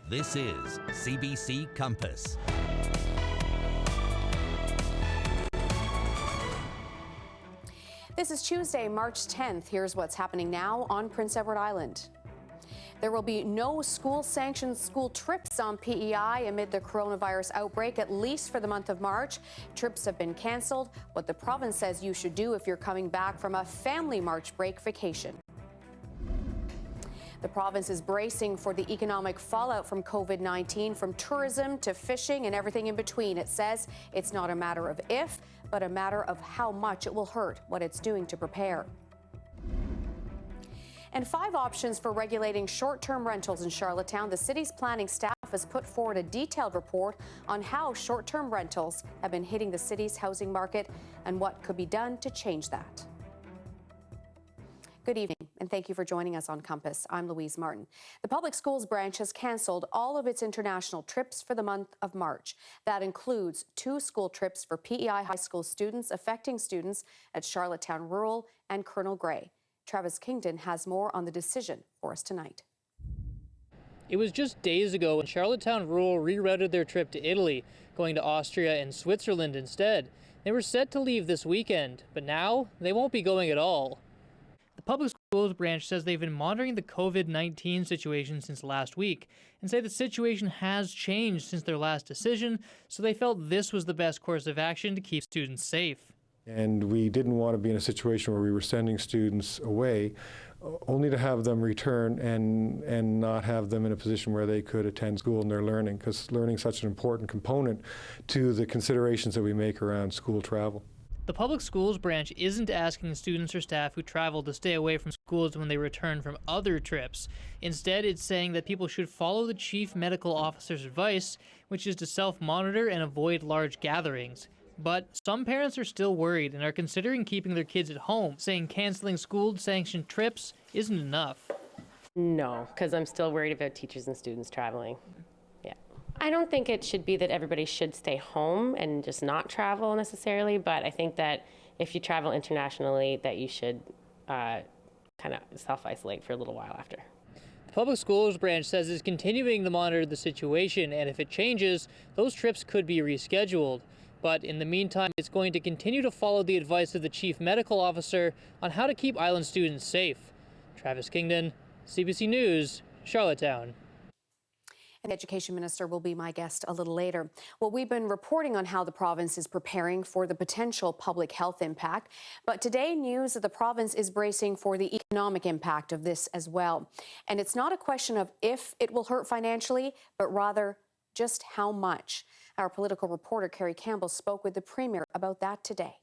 This is CBC Compass. This is Tuesday, March 10th. Here's what's happening now on Prince Edward Island. There will be no school-sanctioned school trips on PEI amid the coronavirus outbreak, at least for the month of March. Trips have been canceled. What the province says you should do if you're coming back from a family March break vacation. The province is bracing for the economic fallout from COVID-19, from tourism to fishing and everything in between. It says it's not a matter of if, but a matter of how much it will hurt, what it's doing to prepare. And 5 options for regulating short-term rentals in Charlottetown. The city's planning staff has put forward a detailed report on how short-term rentals have been hitting the city's housing market and what could be done to change that. Good evening, and thank you for joining us on Compass. I'm Louise Martin. The Public Schools branch has cancelled all of its international trips for the month of March. That includes 2 school trips for PEI high school students, affecting students at Charlottetown Rural and Colonel Grey. Travis Kingdon has more on the decision for us tonight. It was just days ago when Charlottetown Rural rerouted their trip to Italy, going to Austria and Switzerland instead. They were set to leave this weekend, but now they won't be going at all. The Public Schools branch says they've been monitoring the COVID-19 situation since last week and say the situation has changed since their last decision, so they felt this was the best course of action to keep students safe. And we didn't want to be in a situation where we were sending students away only to have them return and not have them in a position where they could attend school and their learning, because learning is such an important component to the considerations that we make around school travel. The Public Schools branch isn't asking students or staff who travel to stay away from schools when they return from other trips. Instead, it's saying that people should follow the chief medical officer's advice, which is to self-monitor and avoid large gatherings. But some parents are still worried and are considering keeping their kids at home, saying canceling school-sanctioned trips isn't enough. No, because I'm still worried about teachers and students traveling. Yeah. I don't think it should be that everybody should stay home and just not travel necessarily, but I think that if you travel internationally, that you should kind of self-isolate for a little while after. The Public Schools branch says it's continuing to monitor the situation, and if it changes, those trips could be rescheduled. But in the meantime, it's going to continue to follow the advice of the chief medical officer on how to keep island students safe. Travis Kingdon, CBC News, Charlottetown. And the Education Minister will be my guest a little later. Well, we've been reporting on how the province is preparing for the potential public health impact. But today, news that the province is bracing for the economic impact of this as well. And it's not a question of if it will hurt financially, but rather just how much. Our political reporter, Kerry Campbell, spoke with the Premier about that today.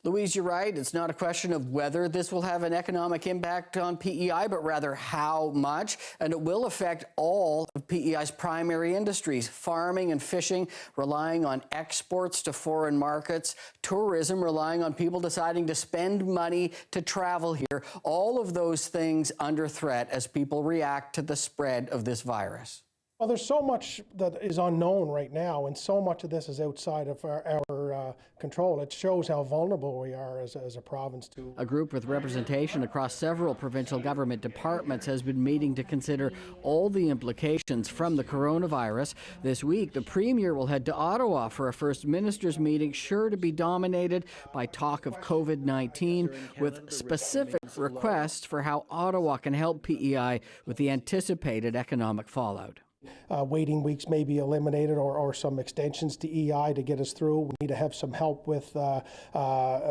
Louise, you're right. It's not a question of whether this will have an economic impact on PEI, but rather how much. And it will affect all of PEI's primary industries, farming and fishing, relying on exports to foreign markets, tourism, relying on people deciding to spend money to travel here. All of those things under threat as people react to the spread of this virus. Well, there's so much that is unknown right now, and so much of this is outside of our control. It shows how vulnerable we are as a province to. A group with representation across several provincial government departments has been meeting to consider all the implications from the coronavirus. This week, the Premier will head to Ottawa for a First Ministers meeting sure to be dominated by talk of COVID-19, with specific requests for how Ottawa can help PEI with the anticipated economic fallout. Waiting weeks may be eliminated or some extensions to EI to get us through. We need to have some help with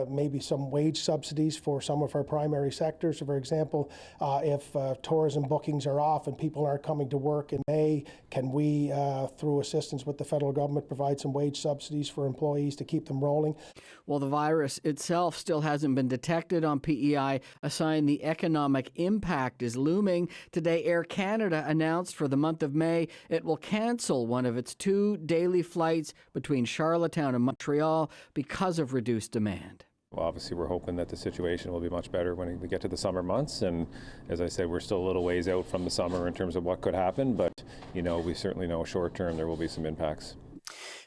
maybe some wage subsidies for some of our primary sectors. For example, if tourism bookings are off and people aren't coming to work in May, can we, through assistance with the federal government, provide some wage subsidies for employees to keep them rolling? Well, the virus itself still hasn't been detected on PEI, a sign the economic impact is looming. Today, Air Canada announced for the month of May it will cancel one of its 2 daily flights between Charlottetown and Montreal because of reduced demand. Well, obviously, we're hoping that the situation will be much better when we get to the summer months. And as I said, we're still a little ways out from the summer in terms of what could happen. But, we certainly know short term there will be some impacts.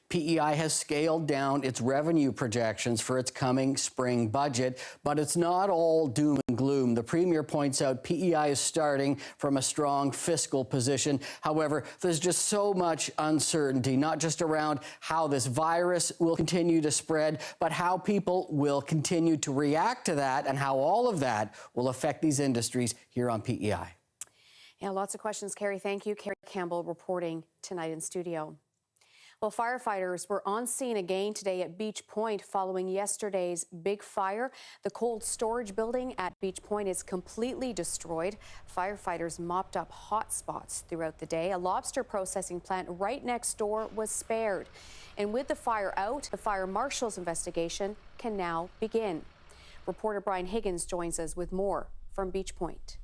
PEI has scaled down its revenue projections for its coming spring budget, but it's not all doom and gloom. The Premier points out PEI is starting from a strong fiscal position. However, there's just so much uncertainty, not just around how this virus will continue to spread, but how people will continue to react to that and how all of that will affect these industries here on PEI. Yeah, lots of questions, Carrie. Thank you. Carrie Campbell reporting tonight in studio. Well, firefighters were on scene again today at Beach Point following yesterday's big fire. The cold storage building at Beach Point is completely destroyed. Firefighters mopped up hot spots throughout the day. A lobster processing plant right next door was spared. And with the fire out, the fire marshal's investigation can now begin. Reporter Brian Higgins joins us with more from Beach Point.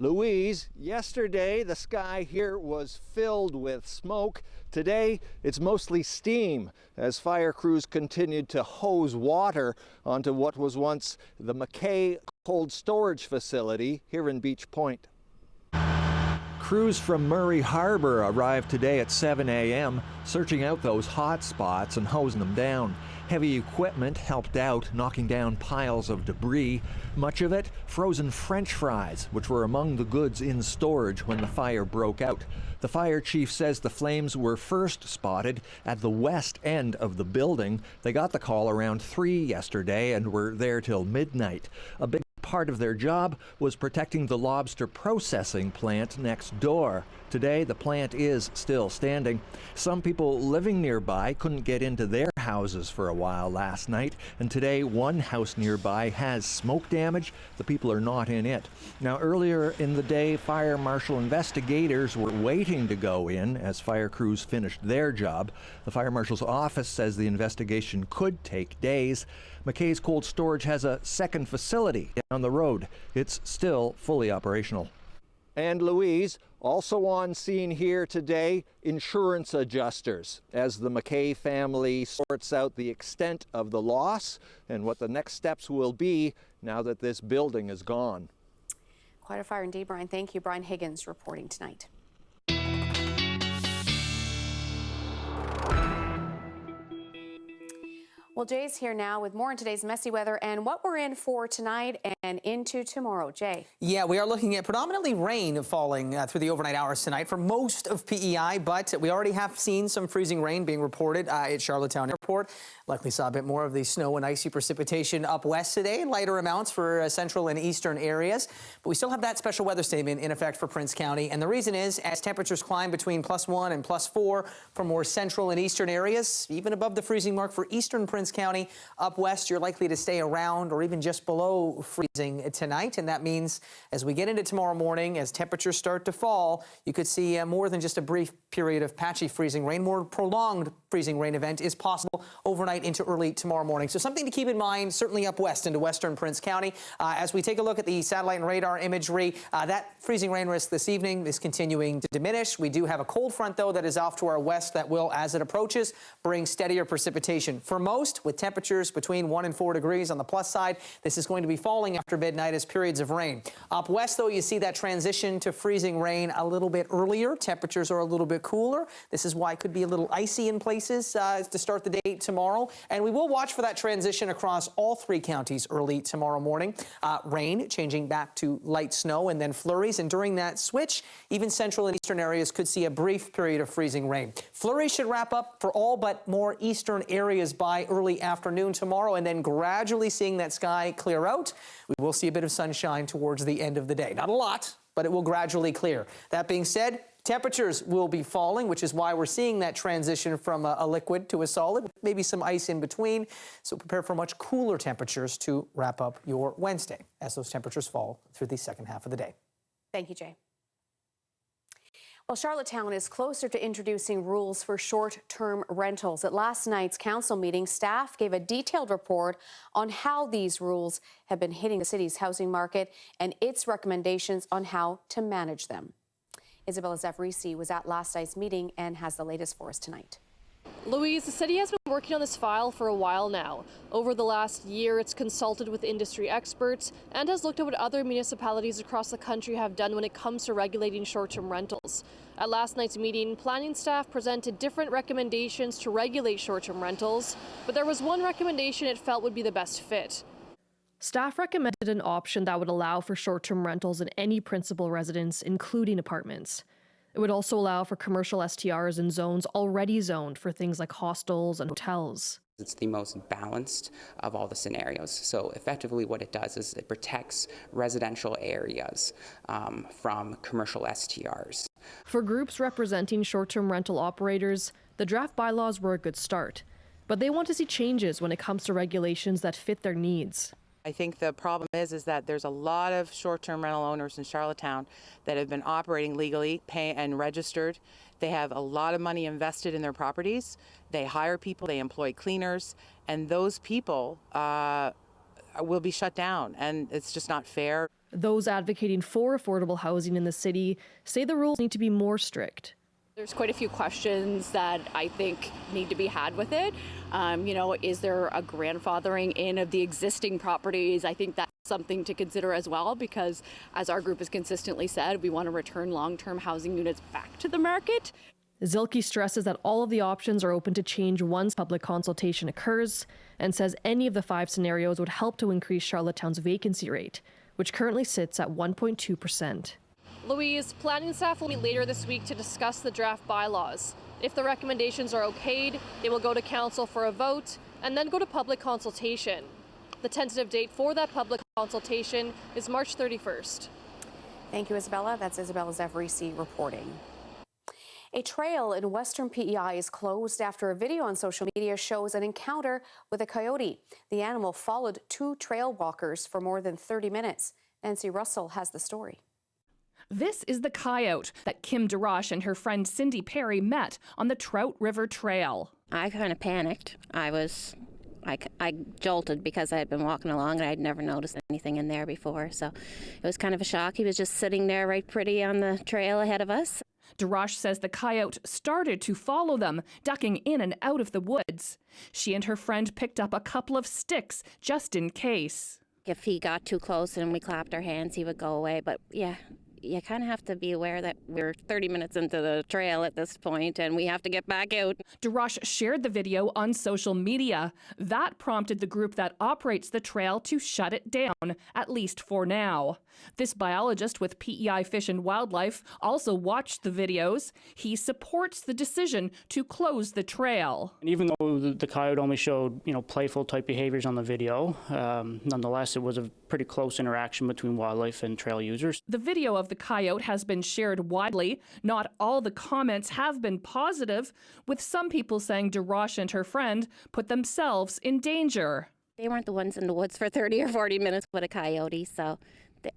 Louise, yesterday the sky here was filled with smoke. Today it's mostly steam as fire crews continued to hose water onto what was once the McKay cold storage facility here in Beach Point. Crews from Murray Harbor arrived today at 7 a.m. searching out those hot spots and hosing them down. Heavy equipment helped out, knocking down piles of debris. Much of it frozen French fries, which were among the goods in storage when the fire broke out. The fire chief says the flames were first spotted at the west end of the building. They got the call around 3 yesterday and were there till midnight. A big part of their job was protecting the lobster processing plant next door. Today, the plant is still standing. Some people living nearby couldn't get into their houses for a while last night, and today one house nearby has smoke damage. The people are not in it. Now, earlier in the day, fire marshal investigators were waiting to go in as fire crews finished their job. The fire marshal's office says the investigation could take days. McKay's Cold Storage has a second facility down the road. It's still fully operational. And Louise, also on scene here today, insurance adjusters, as the McKay family sorts out the extent of the loss and what the next steps will be now that this building is gone. Quite a fire indeed, Brian. Thank you. Brian Higgins reporting tonight. Well, Jay's here now with more on today's messy weather and what we're in for tonight and into tomorrow. Jay. Yeah, we are looking at predominantly rain falling through the overnight hours tonight for most of PEI, but we already have seen some freezing rain being reported at Charlottetown Airport. Likely saw a bit more of the snow and icy precipitation up west today, lighter amounts for central and eastern areas. But we still have that special weather statement in effect for Prince County. And the reason is, as temperatures climb between +1 and +4 for more central and eastern areas, even above the freezing mark for eastern Prince County. Up west, you're likely to stay around or even just below freezing tonight. And that means as we get into tomorrow morning, as temperatures start to fall, you could see more than just a brief period of patchy freezing rain. More prolonged freezing rain event is possible overnight into early tomorrow morning. So something to keep in mind, certainly up west into western Prince County. As we take a look at the satellite and radar imagery, that freezing rain risk this evening is continuing to diminish. We do have a cold front, though, that is off to our west that will, as it approaches, bring steadier precipitation. For most, with temperatures between 1 and 4 degrees on the plus side, this is going to be falling after midnight as periods of rain. Up west, though, you see that transition to freezing rain a little bit earlier. Temperatures are a little bit cooler. This is why it could be a little icy in places to start the day tomorrow. And we will watch for that transition across all 3 counties early tomorrow morning. Rain changing back to light snow and then flurries. And during that switch, even central and eastern areas could see a brief period of freezing rain. Flurries should wrap up for all but more eastern areas by early afternoon tomorrow, and then gradually seeing that sky clear out. We will see a bit of sunshine towards the end of the day. Not a lot, but it will gradually clear. That being said, temperatures will be falling, which is why we're seeing that transition from a liquid to a solid, maybe some ice in between. So prepare for much cooler temperatures to wrap up your Wednesday as those temperatures fall through the second half of the day. Thank you, Jay. Well, Charlottetown is closer to introducing rules for short-term rentals. At last night's council meeting, staff gave a detailed report on how these rules have been hitting the city's housing market and its recommendations on how to manage them. Isabella Zafrisi was at last night's meeting and has the latest for us tonight. Louise, the city has been working on this file for a while now. Over the last year, it's consulted with industry experts and has looked at what other municipalities across the country have done when it comes to regulating short-term rentals. At last night's meeting, planning staff presented different recommendations to regulate short-term rentals, but there was one recommendation it felt would be the best fit. Staff recommended an option that would allow for short-term rentals in any principal residence, including apartments. It would also allow for commercial STRs in zones already zoned for things like hostels and hotels. It's the most balanced of all the scenarios. So effectively what it does is it protects residential areas from commercial STRs. For groups representing short-term rental operators, the draft bylaws were a good start, but they want to see changes when it comes to regulations that fit their needs. I think the problem is that there's a lot of short-term rental owners in Charlottetown that have been operating legally, and registered. They have a lot of money invested in their properties. They hire people, they employ cleaners, and those people will be shut down, and it's just not fair. Those advocating for affordable housing in the city say the rules need to be more strict. There's quite a few questions that I think need to be had with it. Is there a grandfathering in of the existing properties? I think that's something to consider as well, because as our group has consistently said, we want to return long-term housing units back to the market. Zilke stresses that all of the options are open to change once public consultation occurs, and says any of the 5 scenarios would help to increase Charlottetown's vacancy rate, which currently sits at 1.2%. Louise, planning staff will meet later this week to discuss the draft bylaws. If the recommendations are okayed, they will go to council for a vote and then go to public consultation. The tentative date for that public consultation is March 31st. Thank you, Isabella. That's Isabella Zavarisi reporting. A trail in western PEI is closed after a video on social media shows an encounter with a coyote. The animal followed 2 trail walkers for more than 30 minutes. Nancy Russell has the story. This is the coyote that Kim DeRoche and her friend Cindy Perry met on the Trout River Trail. I kind of panicked. I jolted because I had been walking along and I'd never noticed anything in there before. So it was kind of a shock. He was just sitting there right pretty on the trail ahead of us. DeRoche says the coyote started to follow them, ducking in and out of the woods. She and her friend picked up a couple of sticks just in case. If he got too close and we clapped our hands, he would go away. But yeah, you kind of have to be aware that we're 30 minutes into the trail at this point and we have to get back out. DeRoche shared the video on social media. That prompted the group that operates the trail to shut it down, at least for now. This biologist with PEI Fish and Wildlife also watched the videos. He supports the decision to close the trail. And even though the coyote only showed, playful type behaviors on the video, nonetheless, it was a pretty close interaction between wildlife and trail users. The video of the coyote has been shared widely. Not all the comments have been positive, with some people saying DeRoche and her friend put themselves in danger. They weren't the ones in the woods for 30 or 40 minutes with a coyote,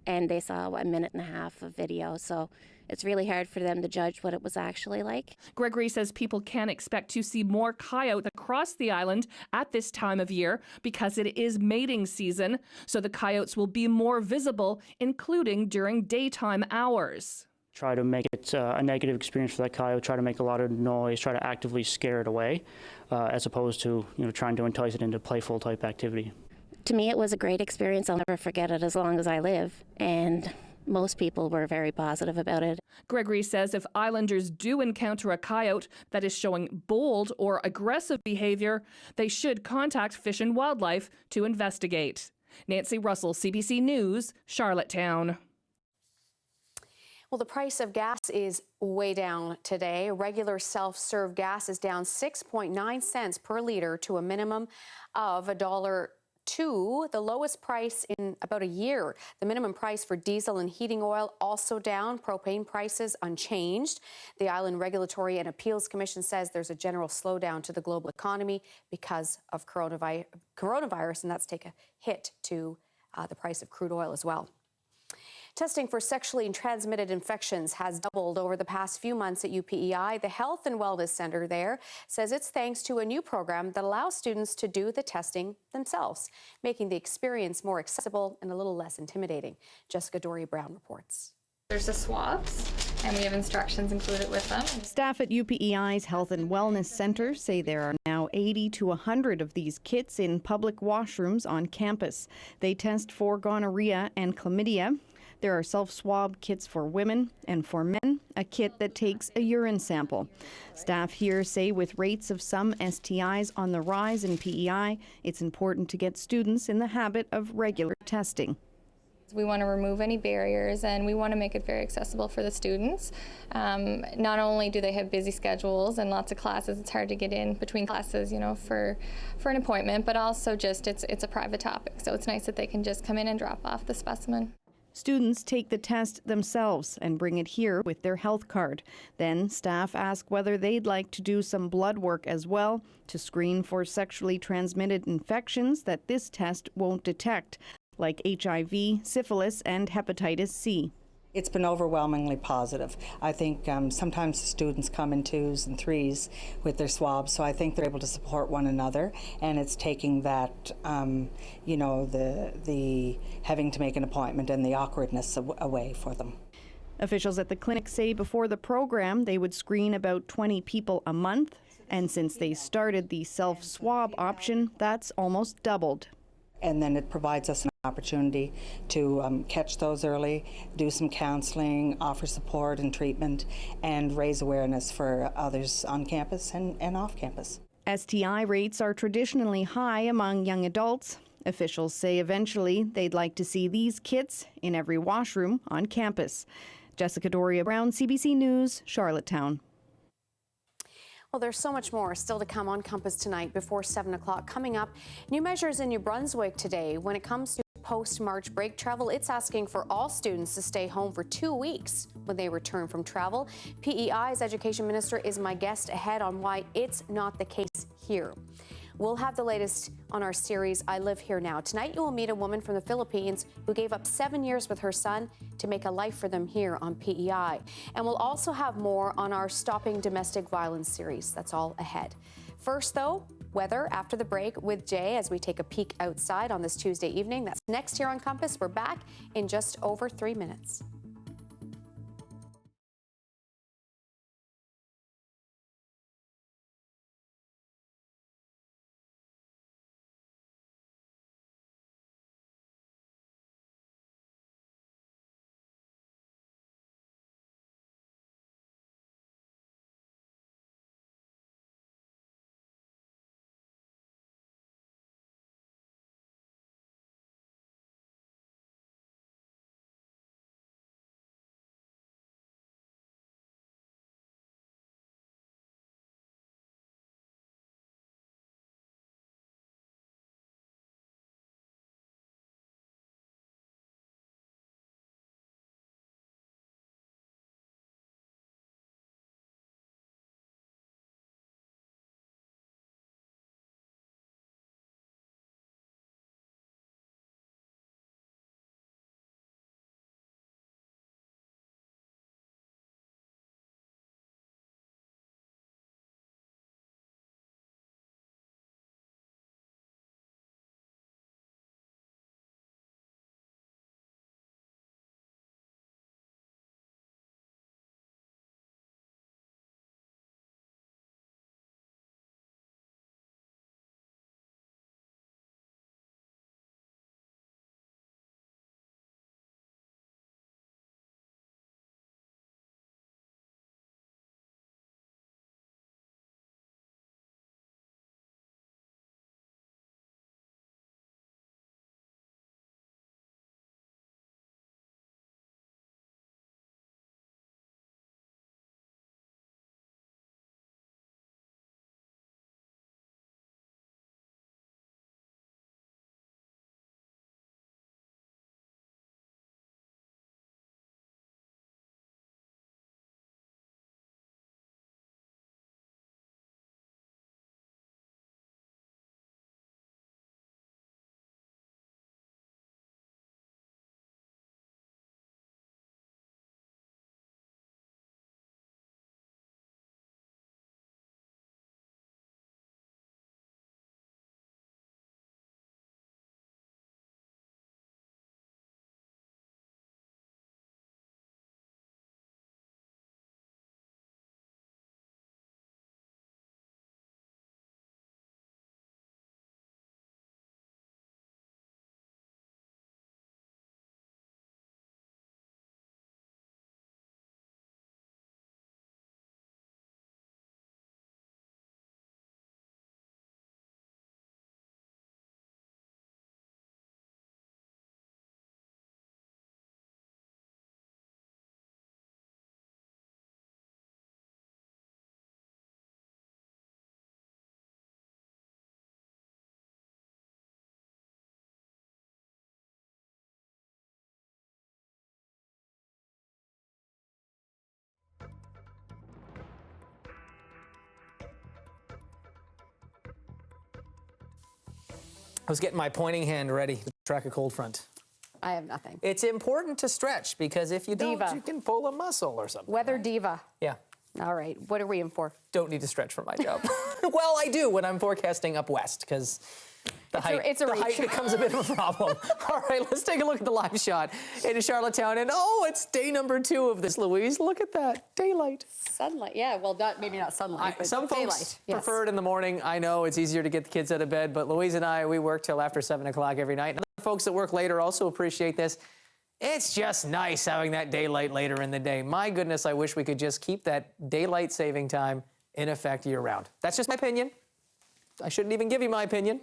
and they saw 1.5 minutes of video, so it's really hard for them to judge what it was actually like. Gregory says people can expect to see more coyotes across the island at this time of year because it is mating season, so the coyotes will be more visible, including during daytime hours. Try to make it a negative experience for that coyote, try to make a lot of noise, try to actively scare it away, as opposed to trying to entice it into playful type activity. To me, it was a great experience. I'll never forget it as long as I live, and most people were very positive about it. Gregory says if islanders do encounter a coyote that is showing bold or aggressive behavior, they should contact Fish and Wildlife to investigate. Nancy Russell, CBC News, Charlottetown. Well, the price of gas is way down today. Regular self-serve gas is down 6.9 cents per liter to a minimum of $1.02, the lowest price in about a year. The minimum price for diesel and heating oil also down. Propane prices unchanged. The Island Regulatory and Appeals Commission says there's a general slowdown to the global economy because of coronavirus, and that's take a hit to the price of crude oil as well. Testing for sexually transmitted infections has doubled over the past few months at UPEI. The Health and Wellness Center there says it's thanks to a new program that allows students to do the testing themselves, making the experience more accessible and a little less intimidating. Jessica Dory Brown reports. There's the swabs. and we have instructions included with them. Staff at UPEI's Health and Wellness Center say there are now 80 to 100 of these kits in public washrooms on campus. They test for gonorrhea and chlamydia. There are self-swab kits for women, and for men, a kit that takes a urine sample. Staff here say with rates of some STIs on the rise in PEI, it's important to get students in the habit of regular testing. We want to remove any barriers, and we want to make it very accessible for the students. Not only do they have busy schedules and lots of classes, it's hard to get in between classes, you know, for an appointment, but also just it's a private topic, so it's nice that they can just come in and drop off the specimen. Students take the test themselves and bring it here with their health card. Then staff ask whether they'd like to do some blood work as well to screen for sexually transmitted infections that this test won't detect, like HIV, syphilis, and hepatitis C. It's been overwhelmingly positive. I think sometimes the students come in 2s and 3s with their swabs, so I think they're able to support one another, and it's taking that, you know, the having to make an appointment and the awkwardness away for them. Officials at the clinic say before the program they would screen about 20 people a month, and since they started the self-swab option, that's almost doubled. And then it provides us an opportunity to catch those early, do some counseling, offer support and treatment, and raise awareness for others on campus and off campus. STI rates are traditionally high among young adults. Officials say eventually they'd like to see these kits in every washroom on campus. Jessica Doria Brown, CBC News, Charlottetown. Well, there's so much more still to come on Compass tonight before 7 o'clock. Coming up, new measures in New Brunswick today. When it comes to post-March break travel, it's asking for all students to stay home for 2 weeks when they return from travel. PEI's Education Minister is my guest ahead on why it's not the case here. We'll have the latest on our series, I Live Here Now. Tonight, you will meet a woman from the Philippines who gave up 7 years with her son to make a life for them here on PEI. And we'll also have more on our Stopping Domestic Violence series. That's all ahead. First, though, weather after the break with Jay as we take a peek outside on this Tuesday evening. That's next here on Compass. We're back in just over 3 minutes. was getting my pointing hand ready to track a cold front. I have nothing. It's important to stretch because if you don't, you can pull a muscle or something. Weather diva. Yeah. All right. What are we in for? Don't need to stretch for my job. Well, I do when I'm forecasting up west because the height becomes a bit of a problem. All right, let's take a look at the live shot into Charlottetown. And oh, it's day number 2 of this, Louise. Look at that. Daylight. Sunlight. Yeah, well, maybe not sunlight, but some daylight. folks prefer it in the morning. I know it's easier to get the kids out of bed, but Louise and I, we work till after 7 o'clock every night. And other folks that work later also appreciate this. It's just nice having that daylight later in the day. My goodness, I wish we could just keep that daylight saving time in effect year-round. That's just my opinion. I shouldn't even give you my opinion.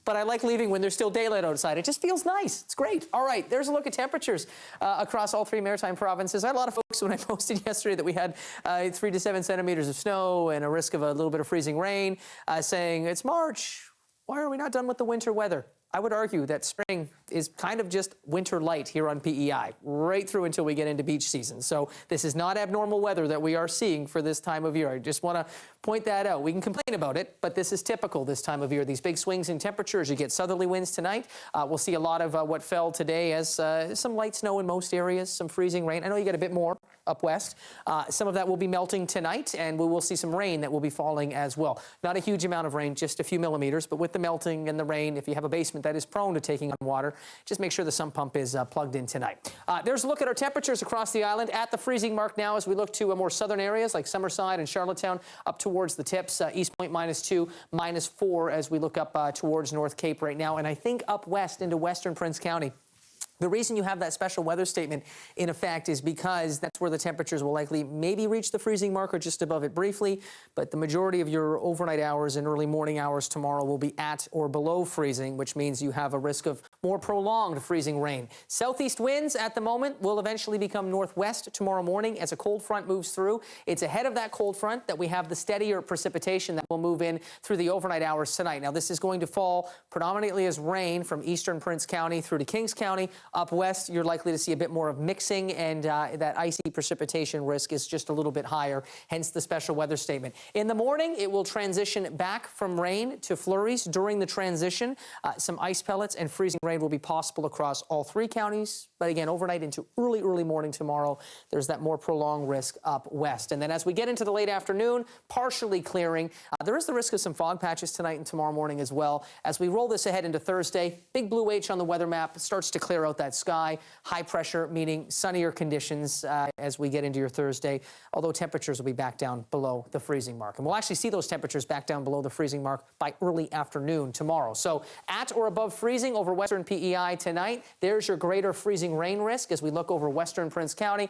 But I like leaving when there's still daylight outside. It just feels nice. It's great. All right, there's a look at temperatures across all 3 maritime provinces. I had a lot of folks when I posted yesterday that we had 3 to 7 centimeters of snow and a risk of a little bit of freezing rain, saying, it's March. Why are we not done with the winter weather? I would argue that spring is kind of just winter light here on PEI, right through until we get into beach season. So this is not abnormal weather that we are seeing for this time of year. I just want to point that out. We can complain about it, but this is typical this time of year. These big swings in temperatures. You get southerly winds tonight. We'll see a lot of what fell today as some light snow in most areas, some freezing rain. I know you get a bit more up west. Some of that will be melting tonight, and we will see some rain that will be falling as well. Not a huge amount of rain, just a few millimeters, but with the melting and the rain, if you have a basement that is prone to taking on water, just make sure the sump pump is plugged in tonight. There's a look at our temperatures across the island at the freezing mark now as we look to more southern areas like Summerside and Charlottetown up towards the tips. East Point -2, -4 as we look up towards North Cape right now, and I think up west into western Prince County. The reason you have that special weather statement in effect is because that's where the temperatures will likely maybe reach the freezing mark or just above it briefly, but the majority of your overnight hours and early morning hours tomorrow will be at or below freezing, which means you have a risk of more prolonged freezing rain. Southeast winds at the moment will eventually become northwest tomorrow morning as a cold front moves through. It's ahead of that cold front that we have the steadier precipitation that will move in through the overnight hours tonight. Now, this is going to fall predominantly as rain from eastern Prince County through to Kings County. Up west, you're likely to see a bit more of mixing, and that icy precipitation risk is just a little bit higher, hence the special weather statement. In the morning, it will transition back from rain to flurries. During the transition, some ice pellets and freezing rain will be possible across all 3 counties. But again, overnight into early morning tomorrow, there's that more prolonged risk up west. And then as we get into the late afternoon, partially clearing. There is the risk of some fog patches tonight and tomorrow morning as well. As we roll this ahead into Thursday, big blue H on the weather map starts to clear out that sky. High pressure, meaning sunnier conditions as we get into your Thursday, although temperatures will be back down below the freezing mark. And we'll actually see those temperatures back down below the freezing mark by early afternoon tomorrow. So at or above freezing over western PEI tonight. There's your greater freezing rain risk as we look over western Prince County.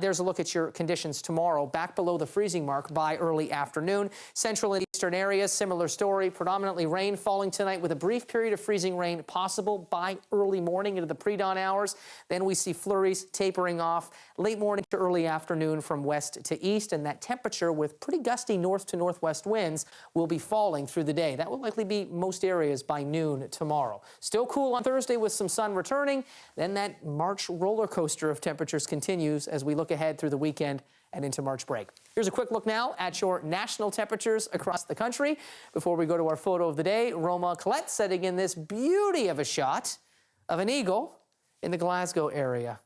There's a look at your conditions tomorrow, back below the freezing mark by early afternoon. Central and eastern areas, similar story, predominantly rain falling tonight with a brief period of freezing rain possible by early morning into the pre-dawn hours. Then we see flurries tapering off late morning to early afternoon from west to east, and that temperature with pretty gusty north to northwest winds will be falling through the day. That will likely be most areas by noon tomorrow. Still cool on Thursday with some sun returning. Then that March roller coaster of temperatures continues as we look ahead through the weekend and into March break. Here's a quick look now at your national temperatures across the country. Before we go to our photo of the day, Roma Collette setting in this beauty of a shot of an eagle in the Glasgow area.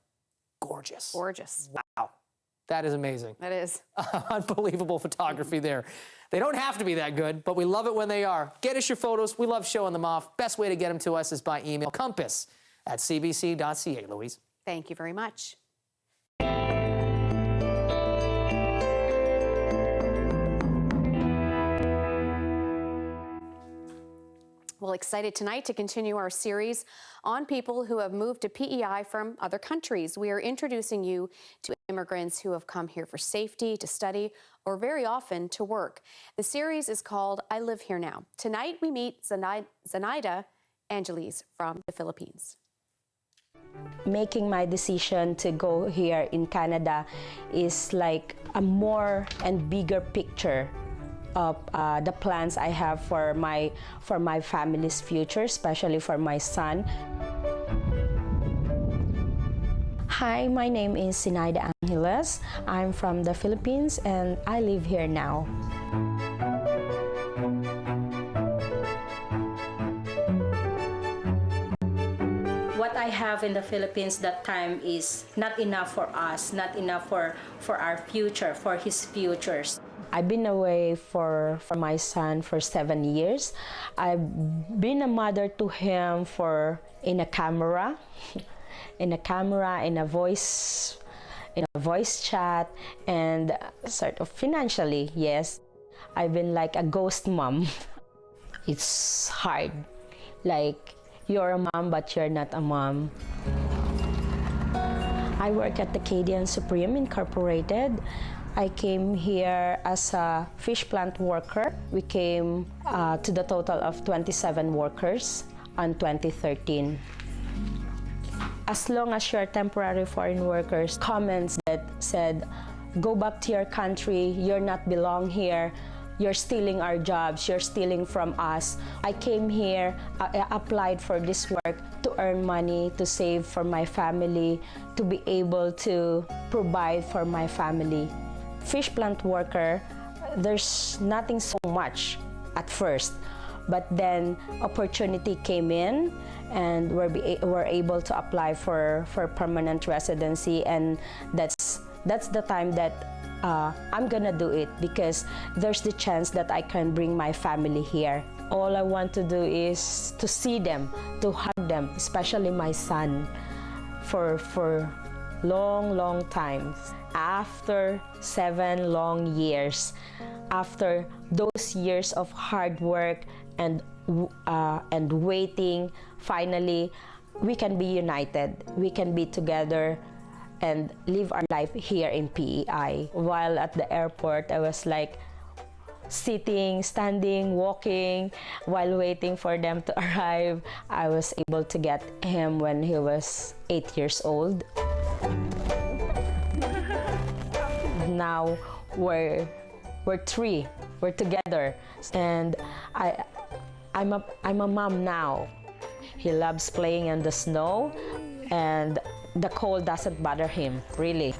Gorgeous. Gorgeous. Wow. That is amazing. That is. Unbelievable photography there. They don't have to be that good, but we love it when they are. Get us your photos. We love showing them off. Best way to get them to us is by email, compass@cbc.ca. Louise. Thank you very much. Well, excited tonight to continue our series on people who have moved to PEI from other countries. We are introducing you to immigrants who have come here for safety, to study, or very often to work. The series is called I Live Here Now. Tonight we meet Zenaida Angeles from the Philippines. Making my decision to go here in Canada is like a more and bigger picture of the plans I have for my family's future, especially for my son. Hi, my name is Zenaida Angeles. I'm from the Philippines and I live here now. I have in the Philippines that time is not enough for us, not enough for our future, for his futures. I've been away for my son for 7 years. I've been a mother to him in a camera, in a voice chat, and sort of financially, yes. I've been like a ghost mom. It's hard. Like, you're a mom, but you're not a mom. I work at the Acadian Supreme Incorporated. I came here as a fish plant worker. We came to the total of 27 workers on 2013. As long as you're temporary foreign workers, comments that said, go back to your country, you're not belong here, you're stealing our jobs, you're stealing from us. I came here, I applied for this work to earn money, to save for my family, to be able to provide for my family. Fish plant worker, there's nothing so much at first, but then opportunity came in and we're able to apply for permanent residency, and that's the time that I'm gonna do it, because there's the chance that I can bring my family here. All I want to do is to see them, to hug them, especially my son, for long times. After 7 long years, after those years of hard work and waiting, finally we can be united. We can be together and live our life here in PEI. While at the airport, I was like sitting, standing, walking, while waiting for them to arrive. I was able to get him when he was 8 years old. Now we're 3, we're together, and I'm a mom now. He loves playing in the snow, and the cold doesn't bother him, really.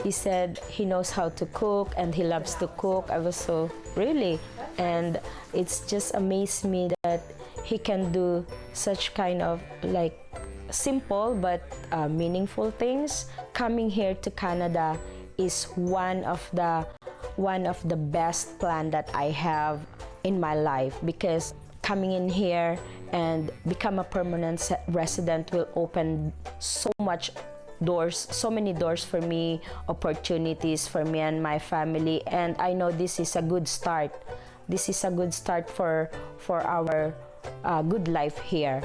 He said he knows how to cook and he loves to cook. I was so, really? And it's just amazed me that he can do such kind of like simple but meaningful things. Coming here to Canada is one of the best plan that I have in my life, because coming in here and become a permanent resident will open so many doors for me, opportunities for me and my family, and I know this is a good start. This is a good start for our good life here.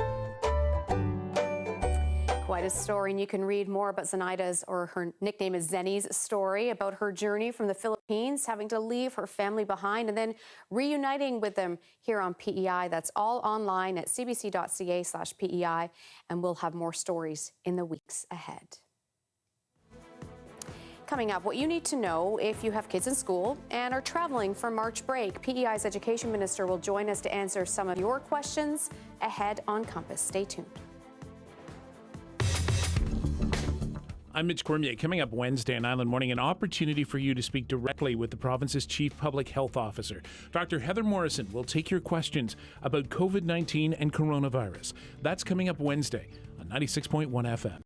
Quite a story, and you can read more about Zenaida's, or her nickname is Zenny's, story about her journey from the Philippines, having to leave her family behind and then reuniting with them here on PEI. That's all online at cbc.ca/PEI, and we'll have more stories in the weeks ahead. Coming up, what you need to know if you have kids in school and are traveling for March break. PEI's Education Minister will join us to answer some of your questions ahead on Compass. Stay tuned. I'm Mitch Cormier. Coming up Wednesday on Island Morning, an opportunity for you to speak directly with the province's Chief Public Health Officer. Dr. Heather Morrison will take your questions about COVID-19 and coronavirus. That's coming up Wednesday on 96.1 FM.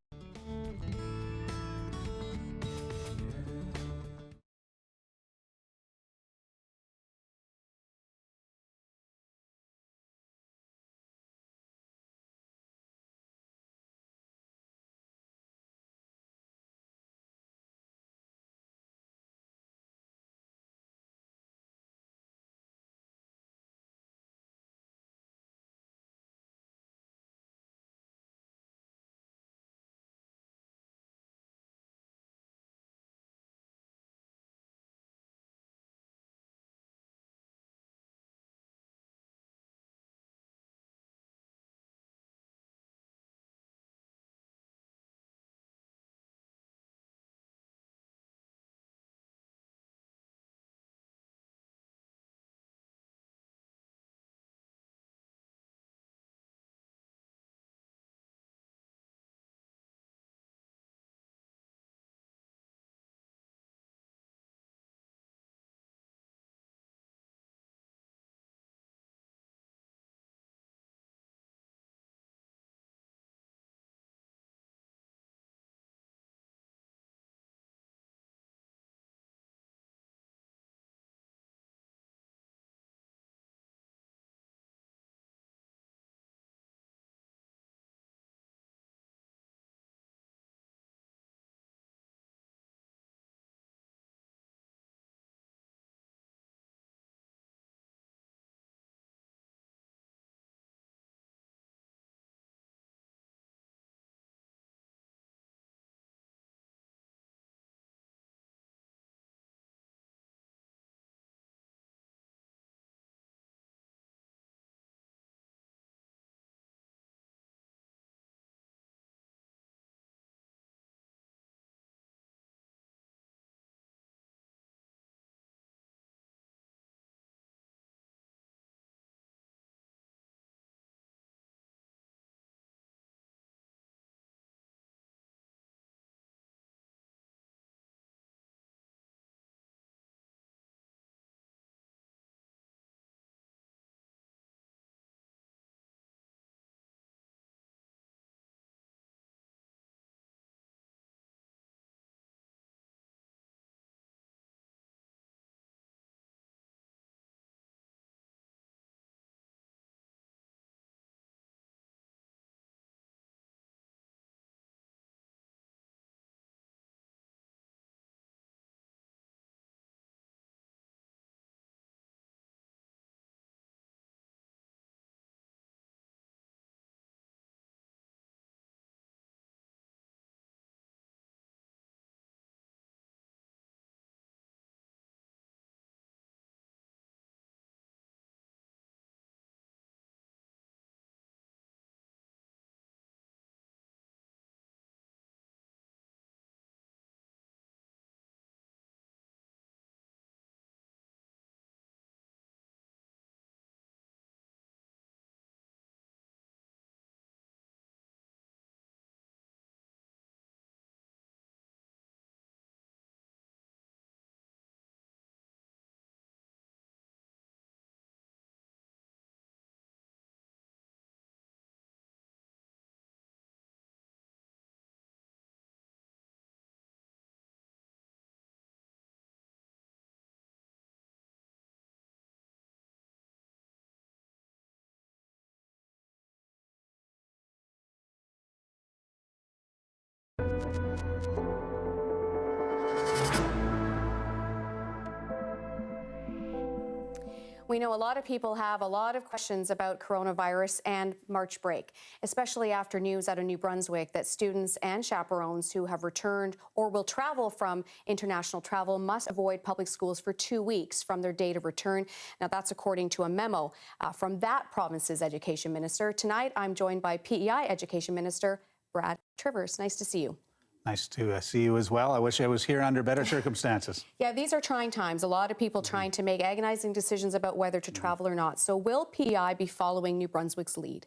We know a lot of people have a lot of questions about coronavirus and March break, especially after news out of New Brunswick that students and chaperones who have returned or will travel from international travel must avoid public schools for 2 weeks from their date of return. Now, that's according to a memo from that province's education minister. Tonight, I'm joined by PEI Education Minister Brad Trivers. Nice to see you. Nice to see you as well. I wish I was here under better circumstances. Yeah, these are trying times. A lot of people trying to make agonizing decisions about whether to travel or not. So will PEI be following New Brunswick's lead?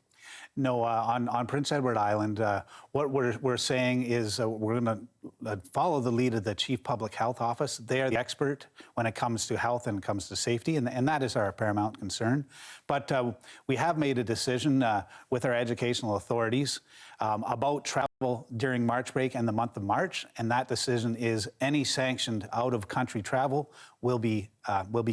No, on Prince Edward Island, what we're saying is we're going to follow the lead of the Chief Public Health Office. They are the expert when it comes to health and comes to safety, and that is our paramount concern. But we have made a decision with our educational authorities about travel during March break and the month of March, and that decision is any sanctioned out-of-country travel will be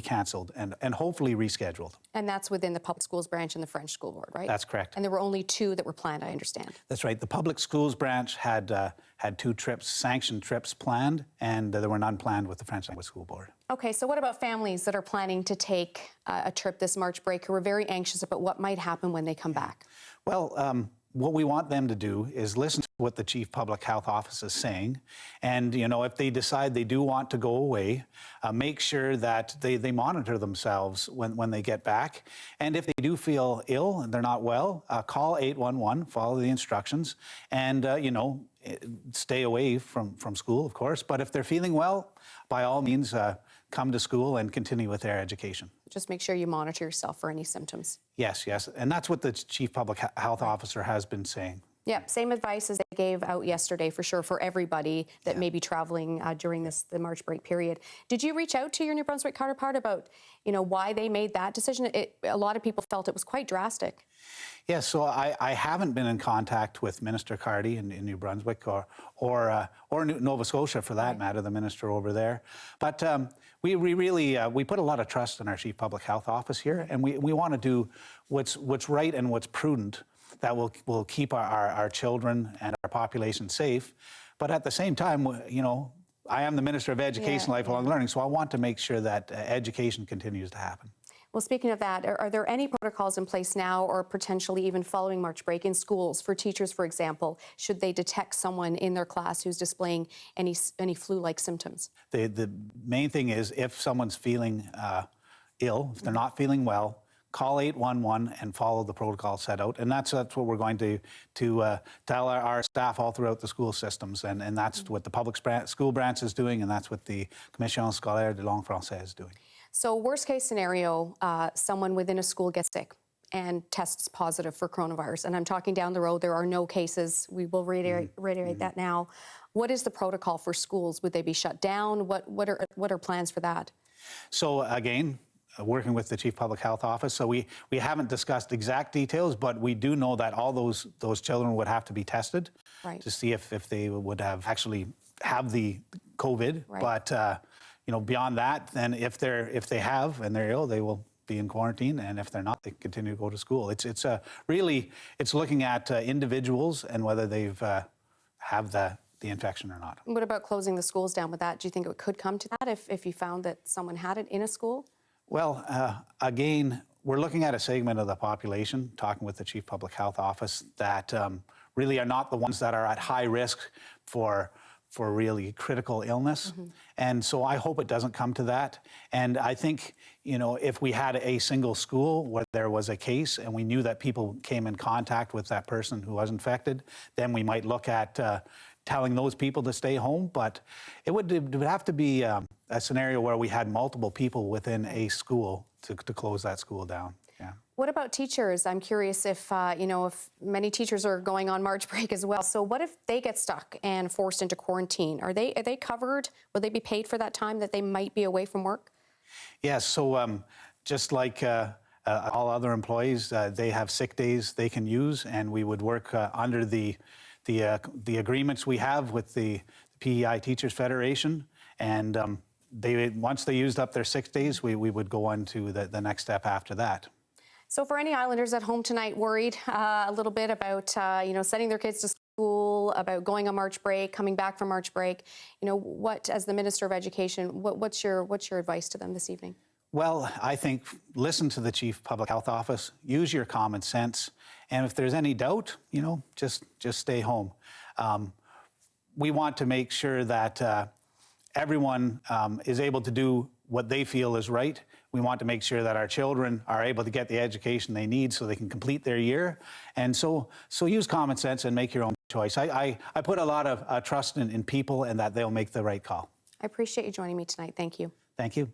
canceled and hopefully rescheduled. And that's within the public schools branch and the French School Board, right? That's correct. And there were only 2 that were planned, I understand. That's right. The public schools branch had 2 trips, sanctioned trips planned, and there were none planned with the French Language School Board. Okay, so what about families that are planning to take a trip this March break who are very anxious about what might happen when they come back? Well, what we want them to do is listen to what the Chief Public Health Office is saying. And, you know, if they decide they do want to go away, make sure that they monitor themselves when they get back. And if they do feel ill and they're not well, call 811, follow the instructions, and, you know, stay away from school, of course. But if they're feeling well, by all means, come to school and continue with their education. Just make sure you monitor yourself for any symptoms. Yes, yes. And that's what the Chief Public Health Officer has been saying. Yep, same advice as they gave out yesterday for sure for everybody that may be traveling during the March break period. Did you reach out to your New Brunswick counterpart about, you know, why they made that decision? A lot of people felt it was quite drastic. Yes, so I haven't been in contact with Minister Carty in New Brunswick or Nova Scotia for that matter, the minister over there. But we really we put a lot of trust in our Chief Public Health Office here, and we want to do what's right and what's prudent that will keep our children and our population safe. But at the same time, you know, I am the Minister of Education, Lifelong Learning, so I want to make sure that education continues to happen. Well, speaking of that, are there any protocols in place now or potentially even following March break in schools for teachers, for example, should they detect someone in their class who's displaying any flu-like symptoms? The main thing is if someone's feeling ill, if they're not feeling well, call 811 and follow the protocol set out. And that's what we're going to tell our staff all throughout the school systems. And that's what the public school branch is doing, and that's what the Commission scolaire de langue française is doing. So worst case scenario, someone within a school gets sick and tests positive for coronavirus. And I'm talking down the road, there are no cases. We will reiterate that now. What is the protocol for schools? Would they be shut down? What are plans for that? So again, working with the Chief Public Health Office. So we haven't discussed exact details, but we do know that all those children would have to be tested to see if they would actually have the COVID. Right. But you know, beyond that, then if they have and they're ill, they will be in quarantine, and if they're not, they continue to go to school. It's really looking at individuals and whether they've have the infection or not. What about closing the schools down with that? Do you think it could come to that if you found that someone had it in a school? Well, again, we're looking at a segment of the population, talking with the Chief Public Health Office, that really are not the ones that are at high risk for really critical illness. Mm-hmm. And so I hope it doesn't come to that. And I think, you know, if we had a single school where there was a case and we knew that people came in contact with that person who was infected, then we might look at telling those people to stay home. But it would have to be a scenario where we had multiple people within a school to close that school down. Yeah. What about teachers? I'm curious if many teachers are going on March break as well. So what if they get stuck and forced into quarantine? Are they covered? Will they be paid for that time that they might be away from work? Yes. So just like all other employees, they have sick days they can use, and we would work under the agreements we have with the PEI Teachers Federation, and once they used up their 6 days, we would go on to the next step after that. So for any Islanders at home tonight worried a little bit about sending their kids to school, about going on March break, coming back from March break, what, as the Minister of Education, what's your advice to them this evening? Well, I think listen to the Chief Public Health Office, use your common sense, and if there's any doubt, just stay home. We want to make sure that everyone is able to do what they feel is right. We want to make sure that our children are able to get the education they need so they can complete their year. And so use common sense and make your own choice. I put a lot of trust in people and that they'll make the right call. I appreciate you joining me tonight. Thank you. Thank you.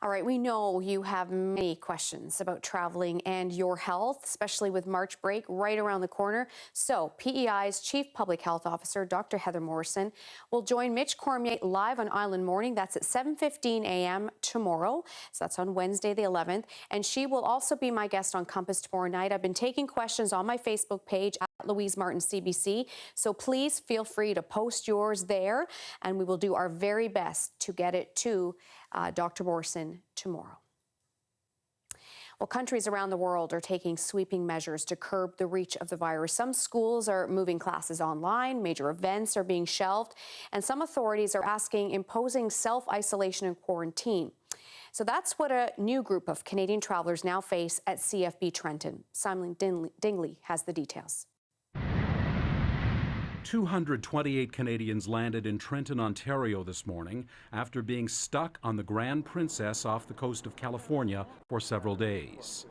All right, we know you have many questions about traveling and your health, especially with March break right around the corner. So PEI's Chief Public Health Officer, Dr. Heather Morrison, will join Mitch Cormier live on Island Morning. That's at 7:15 a.m. tomorrow. So that's on Wednesday, the 11th. And she will also be my guest on Compass tomorrow night. I've been taking questions on my Facebook page at Louise Martin CBC. So please feel free to post yours there, and we will do our very best to get it to Dr. Morrison tomorrow. Well, countries around the world are taking sweeping measures to curb the reach of the virus. Some schools are moving classes online, major events are being shelved, and some authorities are imposing self-isolation and quarantine. So that's what a new group of Canadian travelers now face at CFB Trenton. Simon Dingley has the details. 228 Canadians landed in Trenton, Ontario this morning after being stuck on the Grand Princess off the coast of California for several days.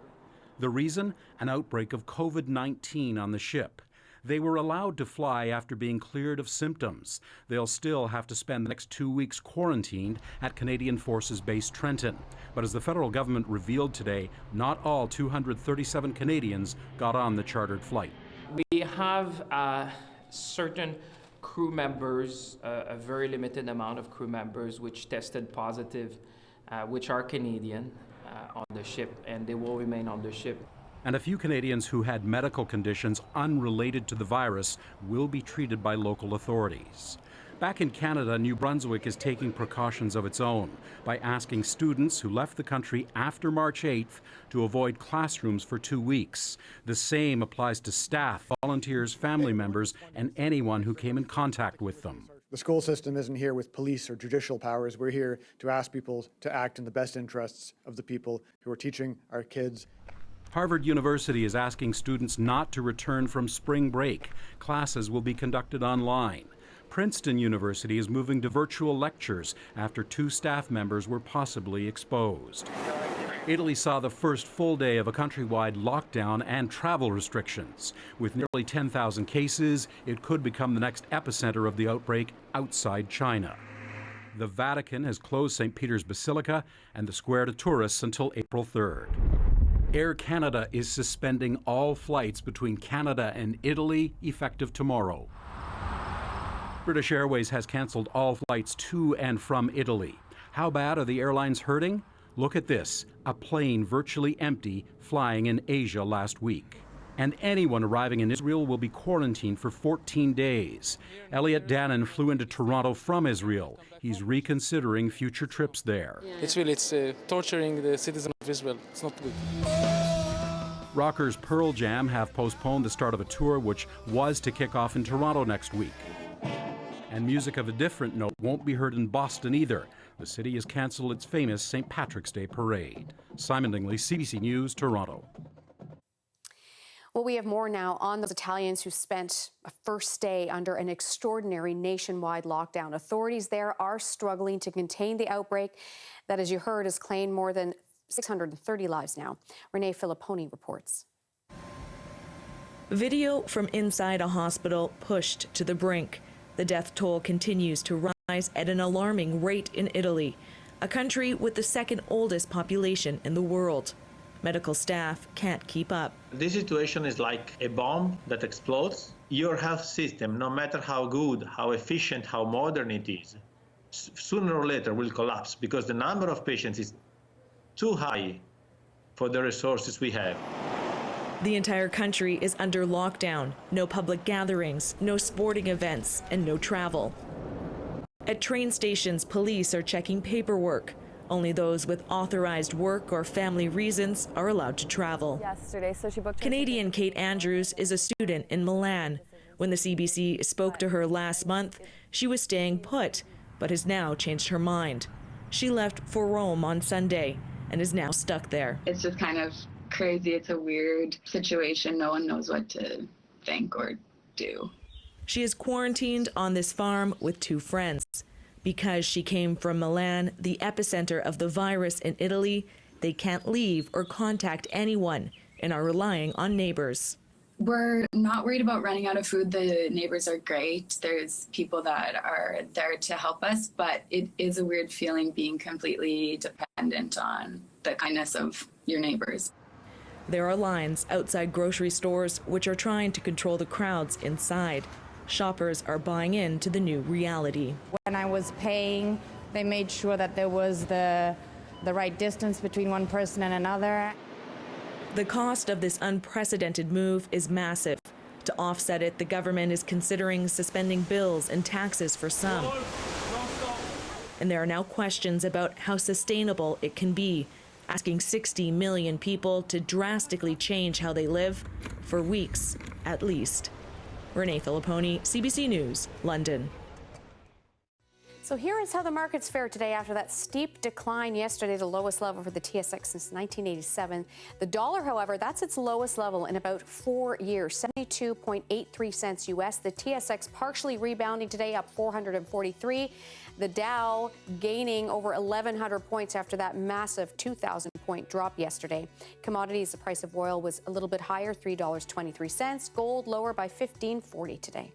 The reason? An outbreak of COVID-19 on the ship. They were allowed to fly after being cleared of symptoms. They'll still have to spend the next 2 weeks quarantined at Canadian Forces Base Trenton. But as the federal government revealed today, not all 237 Canadians got on the chartered flight. We have certain crew members, a very limited amount of crew members which tested positive, which are Canadian on the ship, and they will remain on the ship. And a few Canadians who had medical conditions unrelated to the virus will be treated by local authorities. Back in Canada, New Brunswick is taking precautions of its own by asking students who left the country after March 8th to avoid classrooms for 2 weeks. The same applies to staff, volunteers, family members, and anyone who came in contact with them. The school system isn't here with police or judicial powers. We're here to ask people to act in the best interests of the people who are teaching our kids. Harvard University is asking students not to return from spring break. Classes will be conducted online. Princeton University is moving to virtual lectures after 2 staff members were possibly exposed. Italy saw the first full day of a countrywide lockdown and travel restrictions. With nearly 10,000 cases, it could become the next epicenter of the outbreak outside China. The Vatican has closed St. Peter's Basilica and the square to tourists until April 3rd. Air Canada is suspending all flights between Canada and Italy effective tomorrow. British Airways has cancelled all flights to and from Italy. How bad are the airlines hurting? Look at this, a plane virtually empty flying in Asia last week. And anyone arriving in Israel will be quarantined for 14 days. Elliot Dannon flew into Toronto from Israel. He's reconsidering future trips there. It's torturing the citizens of Israel. It's not good. Rockers Pearl Jam have postponed the start of a tour which was to kick off in Toronto next week. And music of a different note won't be heard in Boston either. The city has canceled its famous St. Patrick's Day parade. Simon Dingley, CBC News, Toronto. Well, we have more now on those Italians who spent a first day under an extraordinary nationwide lockdown. Authorities there are struggling to contain the outbreak that, as you heard, has claimed more than 630 lives now. Renee Filipponi reports. Video from inside a hospital pushed to the brink. The death toll continues to rise at an alarming rate in Italy, a country with the second oldest population in the world. Medical staff can't keep up. This situation is like a bomb that explodes. Your health system, no matter how good, how efficient, how modern it is, sooner or later will collapse because the number of patients is too high for the resources we have. The entire country is under lockdown. No public gatherings, no sporting events, and no travel. At train stations, police are checking paperwork. Only those with authorized work or family reasons are allowed to travel. Yesterday, so she booked. Canadian Kate Andrews is a student in Milan. When the CBC spoke to her last month, she was staying put, but has now changed her mind. She left for Rome on Sunday and is now stuck there. It's just kind of crazy. It's a weird situation. No one knows what to think or do. She is quarantined on this farm with 2 friends. Because she came from Milan, the epicenter of the virus in Italy, they can't leave or contact anyone and are relying on neighbors. We're not worried about running out of food. The neighbors are great. There's people that are there to help us, but it is a weird feeling being completely dependent on the kindness of your neighbors. There are lines outside grocery stores which are trying to control the crowds inside. Shoppers are buying into the new reality. When I was paying, they made sure that there was the right distance between one person and another. The cost of this unprecedented move is massive. To offset it, the government is considering suspending bills and taxes for some. And there are now questions about how sustainable it can be, asking 60 million people to drastically change how they live for weeks at least. Renee Filipponi, CBC News, London. So here is how the markets fared today after that steep decline yesterday, the lowest level for the TSX since 1987. The dollar, however, that's its lowest level in about 4 years, 72.83 cents US. The TSX partially rebounding today, up 443. The Dow gaining over 1,100 points after that massive 2,000-point drop yesterday. Commodities, the price of oil was a little bit higher, $3.23. Gold lower by $15.40 today.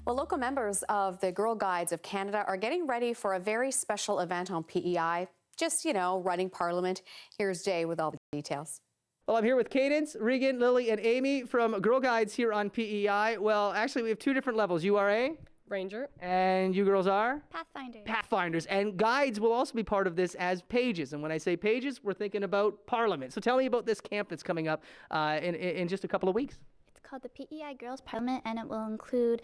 Well, local members of the Girl Guides of Canada are getting ready for a very special event on PEI. Just, running Parliament. Here's Jay with all the details. Well, I'm here with Cadence, Regan, Lily, and Amy from Girl Guides here on PEI. Well, actually, we have 2 different levels. You are a? Ranger. And you girls are? Pathfinders. Pathfinders. And guides will also be part of this as pages. And when I say pages, we're thinking about Parliament. So tell me about this camp that's coming up in just a couple of weeks. It's called the PEI Girls Parliament, and it will include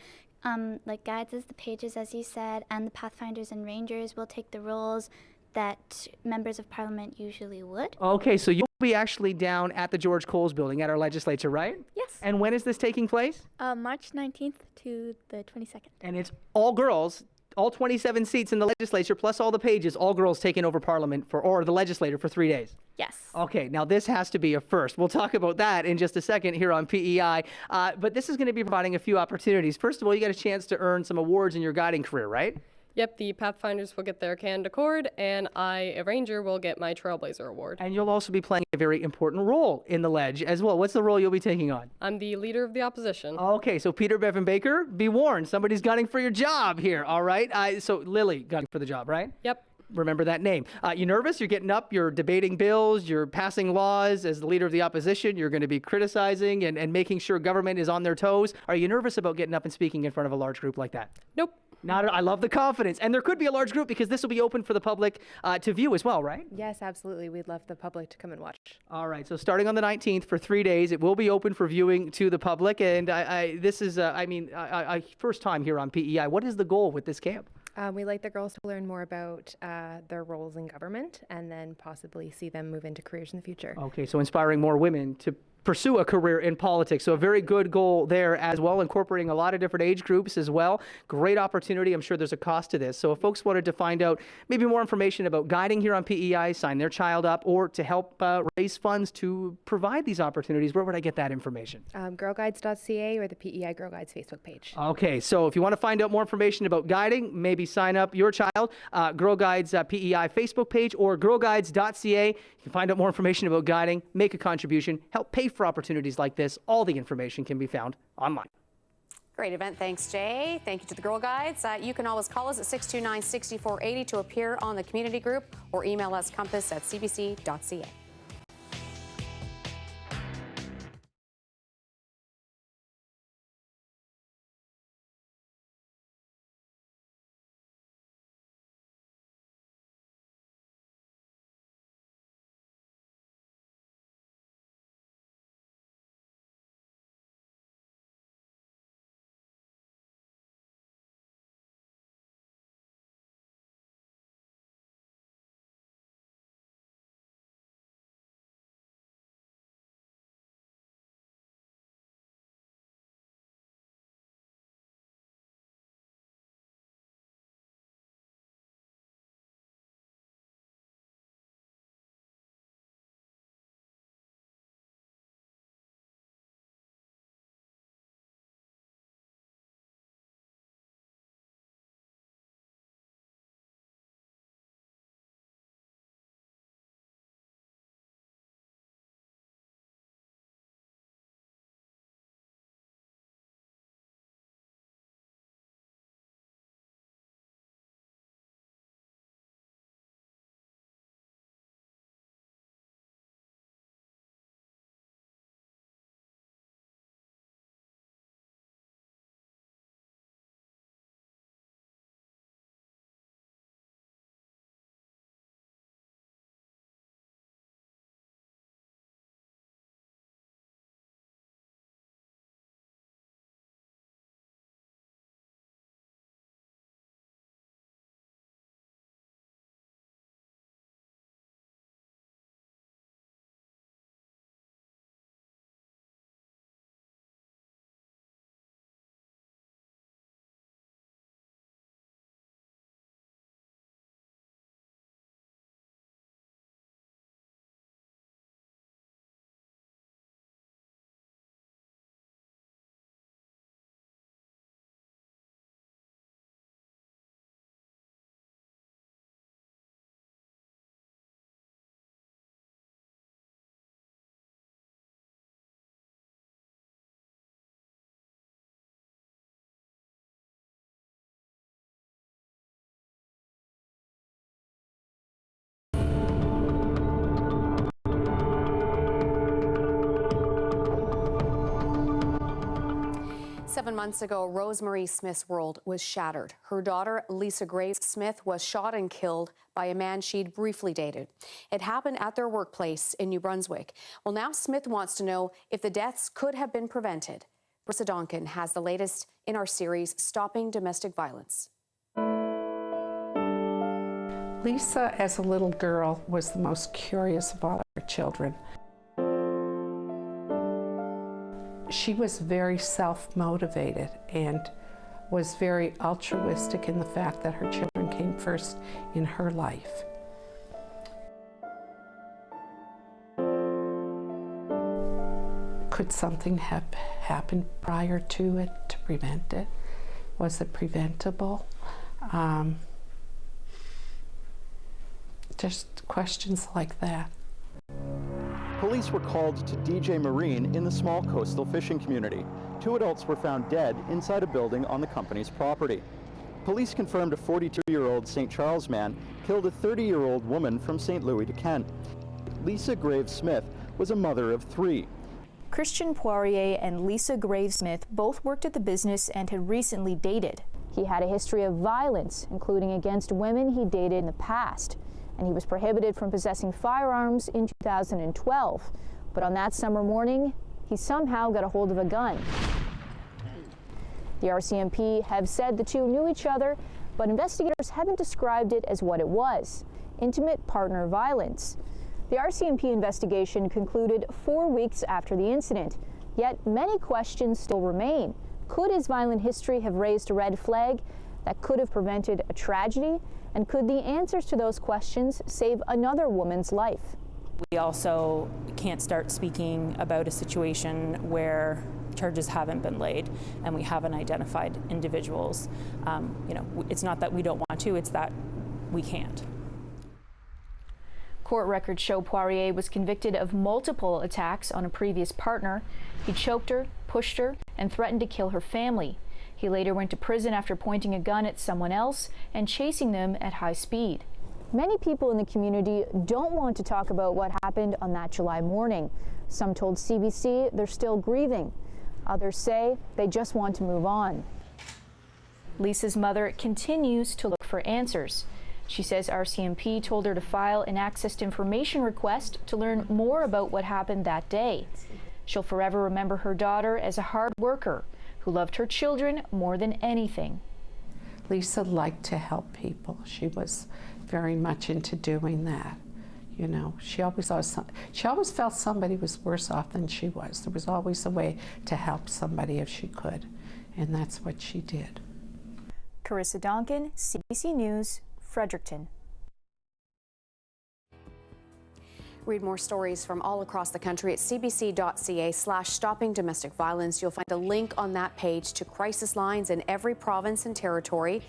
guides as the pages, as you said, and the Pathfinders and Rangers will take the roles that members of Parliament usually would. Okay, so you'll be actually down at the George Coles building at our legislature, right? Yes. And when is this taking place? March 19th to the 22nd. And it's all girls, all 27 seats in the legislature, plus all the pages, all girls taking over Parliament or the legislature for 3 days. Yes. Okay, now this has to be a first. We'll talk about that in just a second here on PEI. But this is going to be providing a few opportunities. First of all, you get a chance to earn some awards in your guiding career, right? Yep, the Pathfinders will get their Canada Cord, and I, a Ranger, will get my Trailblazer Award. And you'll also be playing a very important role in the Ledge as well. What's the role you'll be taking on? I'm the leader of the opposition. Okay, so Peter Bevan Baker, be warned, somebody's gunning for your job here, all right? So Lily gunning for the job, right? Yep. Remember that name. You nervous? You're getting up, you're debating bills, you're passing laws. As the leader of the opposition, you're going to be criticizing and making sure government is on their toes. Are you nervous about getting up and speaking in front of a large group like that? Nope. I love the confidence. And there could be a large group because this will be open for the public to view as well, right? Yes, absolutely. We'd love the public to come and watch. All right. So starting on the 19th for 3 days, it will be open for viewing to the public. And this is, first time here on PEI. What is the goal with this camp? We like the girls to learn more about their roles in government and then possibly see them move into careers in the future. Okay, so inspiring more women to pursue a career in politics. So a very good goal there as well, incorporating a lot of different age groups as well. Great opportunity. I'm sure there's a cost to this. So if folks wanted to find out maybe more information about guiding here on PEI, sign their child up, or to help raise funds to provide these opportunities, where would I get that information? Girlguides.ca or the PEI Girl Guides Facebook page. Okay, so if you want to find out more information about guiding, maybe sign up your child, Girl Guides PEI Facebook page or girlguides.ca. You can find out more information about guiding, make a contribution, help pay for opportunities like this. All the information can be found online. Great event. Thanks, Jay. Thank you to the Girl Guides. You can always call us at 629-6480 to appear on the community group or email us compass@cbc.ca. Seven months ago, Rosemary Smith's world was shattered. Her daughter, Lisa Grace Smith, was shot and killed by a man she'd briefly dated. It happened at their workplace in New Brunswick. Well, now Smith wants to know if the deaths could have been prevented. Brissa Donkin has the latest in our series, Stopping Domestic Violence. Lisa, as a little girl, was the most curious of all her children. She was very self-motivated, and was very altruistic in the fact that her children came first in her life. Could something have happened prior to it to prevent it? Was it preventable? Just questions like that. Police were called to DJ Marine in the small coastal fishing community. 2 adults were found dead inside a building on the company's property. Police confirmed a 42-year-old St. Charles man killed a 30-year-old woman from St. Louis to Kent. Lisa Graves Smith was a mother of 3. Christian Poirier and Lisa Graves Smith both worked at the business and had recently dated. He had a history of violence, including against women he dated in the past, and he was prohibited from possessing firearms in 2012. But on that summer morning, he somehow got a hold of a gun. The RCMP have said the two knew each other, but investigators haven't described it as what it was: intimate partner violence. The RCMP investigation concluded 4 weeks after the incident, yet many questions still remain. Could his violent history have raised a red flag that could have prevented a tragedy? And could the answers to those questions save another woman's life? We also can't start speaking about a situation where charges haven't been laid and we haven't identified individuals. It's not that we don't want to, it's that we can't. Court records show Poirier was convicted of multiple attacks on a previous partner. He choked her, pushed her, and threatened to kill her family. He later went to prison after pointing a gun at someone else and chasing them at high speed. Many people in the community don't want to talk about what happened on that July morning. Some told CBC they're still grieving. Others say they just want to move on. Lisa's mother continues to look for answers. She says RCMP told her to file an access to information request to learn more about what happened that day. She'll forever remember her daughter as a hard worker who loved her children more than anything. Lisa liked to help people. She was very much into doing that. You know, she always felt somebody was worse off than she was. There was always a way to help somebody if she could, and that's what she did. Carissa Donkin, CBC News, Fredericton. Read more stories from all across the country at cbc.ca/stopping domestic violence. You'll find a link on that page to crisis lines in every province and territory.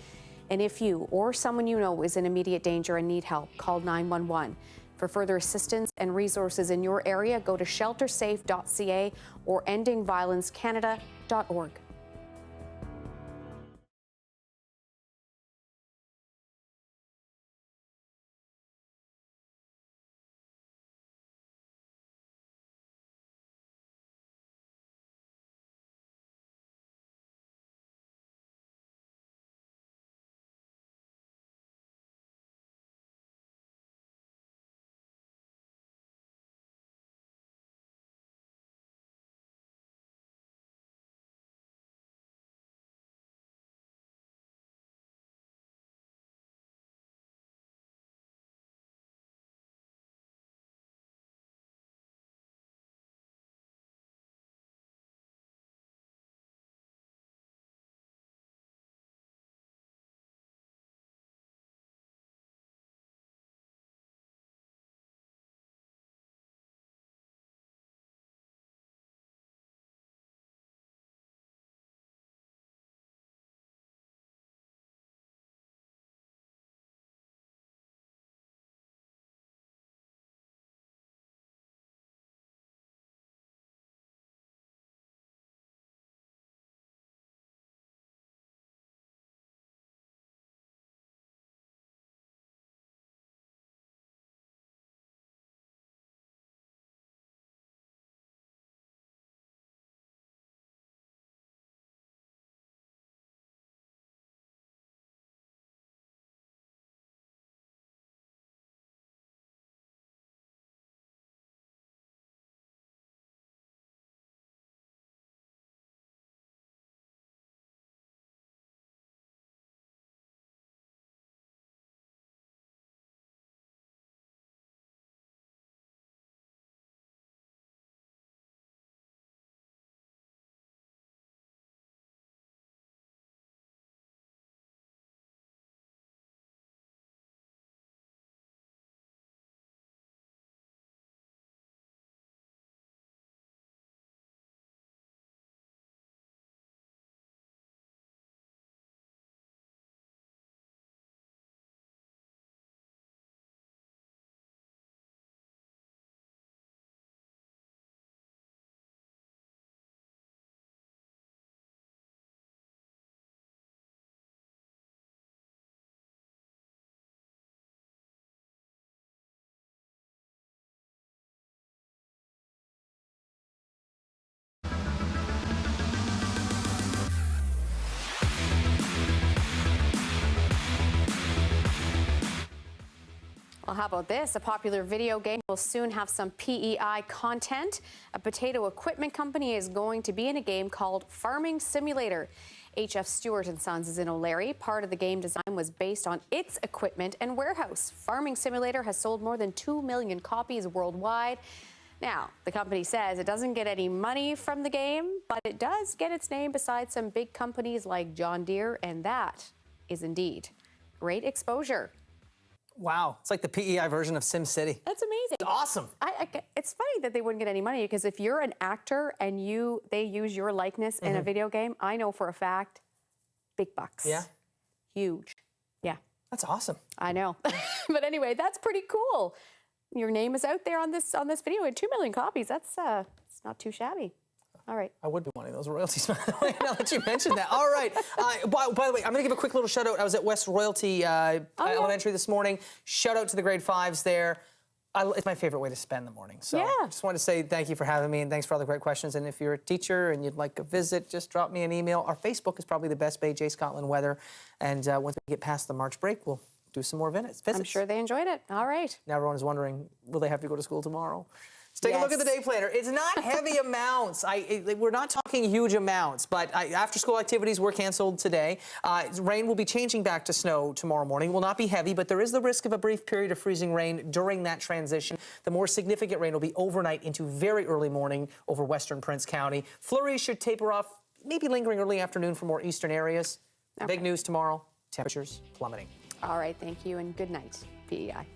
And if you or someone you know is in immediate danger and need help, call 911. For further assistance and resources in your area, go to sheltersafe.ca or endingviolencecanada.org. Well, how about this? A popular video game will soon have some PEI content. A potato equipment company is going to be in a game called Farming Simulator. HF Stewart & Sons is in O'Larry. Part of the game design was based on its equipment and warehouse. Farming Simulator has sold more than 2 million copies worldwide. Now, the company says it doesn't get any money from the game, but it does get its name beside some big companies like John Deere, and that is indeed great exposure. Wow, it's like the PEI version of SimCity. That's amazing. It's awesome. It's funny that they wouldn't get any money, because if you're an actor and they use your likeness in a video game, I know for a fact, big bucks. Yeah. Huge. Yeah. That's awesome. I know. But anyway, that's pretty cool. Your name is out there on this video in 2 million copies. That's it's not too shabby. All right. I would be wanting those royalties, by the way, now that you mentioned that. All right. By the way, I'm going to give a quick little shout out. I was at West Royalty Elementary this morning. Shout out to the grade 5s there. It's my favorite way to spend the morning. So I just wanted to say thank you for having me, and thanks for all the great questions. And if you're a teacher and you'd like a visit, just drop me an email. Our Facebook is probably the best way, Jay Scotland Weather. And once we get past the March break, we'll do some more visits. I'm sure they enjoyed it. All right. Now everyone is wondering, will they have to go to school tomorrow? Let's take a look at the day planner. It's not heavy amounts. We're not talking huge amounts, but after-school activities were canceled today. Rain will be changing back to snow tomorrow morning. It will not be heavy, but there is the risk of a brief period of freezing rain during that transition. The more significant rain will be overnight into very early morning over western Prince County. Flurries should taper off, maybe lingering early afternoon for more eastern areas. Big news tomorrow, temperatures plummeting. All right, thank you, and good night, PEI.